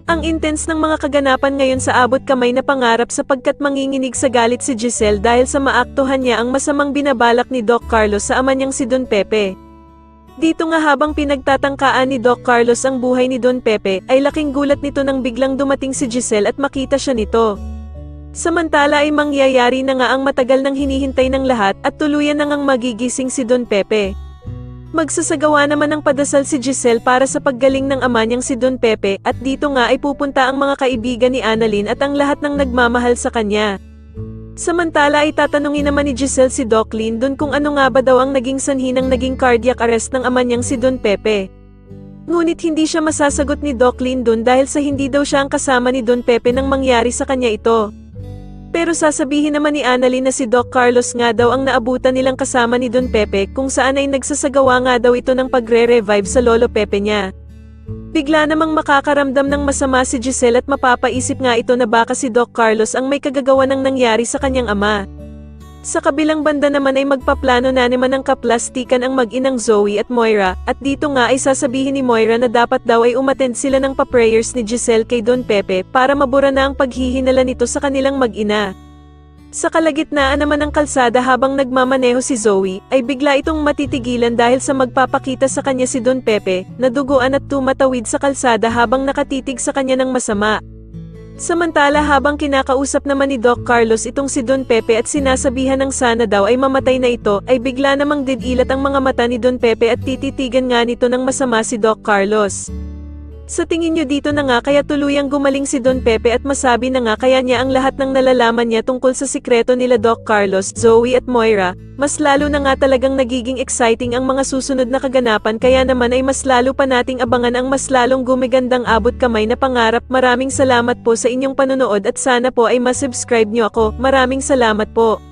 Ang intense ng mga kaganapan ngayon sa abot kamay na pangarap sapagkat manginginig sa galit si Giselle dahil sa maaktuhan niya ang masamang binabalak ni Doc Carlos sa ama niyang si Don Pepe. Dito nga habang pinagtatangkaan ni Doc Carlos ang buhay ni Don Pepe, ay laking gulat nito nang biglang dumating si Giselle at makita siya nito. Samantala ay mangyayari na nga ang matagal nang hinihintay ng lahat at tuluyan na ngang magigising si Don Pepe. Magsasagawa naman ng padasal si Giselle para sa paggaling ng ama niyang si Don Pepe at dito nga ay pupunta ang mga kaibigan ni Annalyn at ang lahat ng nagmamahal sa kanya. Samantala ay tatanungin naman ni Giselle si Doc Lindon kung ano nga ba daw ang naging sanhi ng naging cardiac arrest ng ama niyang si Don Pepe. Ngunit hindi siya masasagot ni Doc Lindon dahil sa hindi daw siya ang kasama ni Don Pepe nang mangyari sa kanya ito. Pero sasabihin naman ni Annalyn na si Doc Carlos nga daw ang naabutan nilang kasama ni Don Pepe kung saan ay nagsasagawa nga daw ito ng pagre-revive sa lolo Pepe niya. Bigla namang makakaramdam ng masama si Giselle at mapapaisip nga ito na baka si Doc Carlos ang may kagagawa ng nangyari sa kanyang ama. Sa kabilang banda naman ay magpaplano na naman ng kaplastikan ang mag-inang Zoe at Moira, at dito nga ay sasabihin ni Moira na dapat daw ay umattend sila ng pa-prayers ni Giselle kay Don Pepe para mabura na ang paghihinala nito sa kanilang mag-ina. Sa kalagitnaan naman ng kalsada habang nagmamaneho si Zoe, ay bigla itong matitigilan dahil sa magpapakita sa kanya si Don Pepe, na duguan at tumatawid sa kalsada habang nakatitig sa kanya ng masama. Samantala habang kinakausap naman ni Doc Carlos itong si Don Pepe at sinasabihan ng sana daw ay mamatay na ito, ay bigla namang didilat ang mga mata ni Don Pepe at tititigan nga nito ng masama si Doc Carlos. Sa tingin nyo dito na nga kaya tuluyang gumaling si Don Pepe at masabi na nga kaya niya ang lahat ng nalalaman niya tungkol sa sikreto nila Doc Carlos, Zoe at Moira, mas lalo na nga talagang nagiging exciting ang mga susunod na kaganapan kaya naman ay mas lalo pa nating abangan ang mas lalong gumigandang abot kamay na pangarap. Maraming salamat po sa inyong panonood at sana po ay masubscribe nyo ako. Maraming salamat po.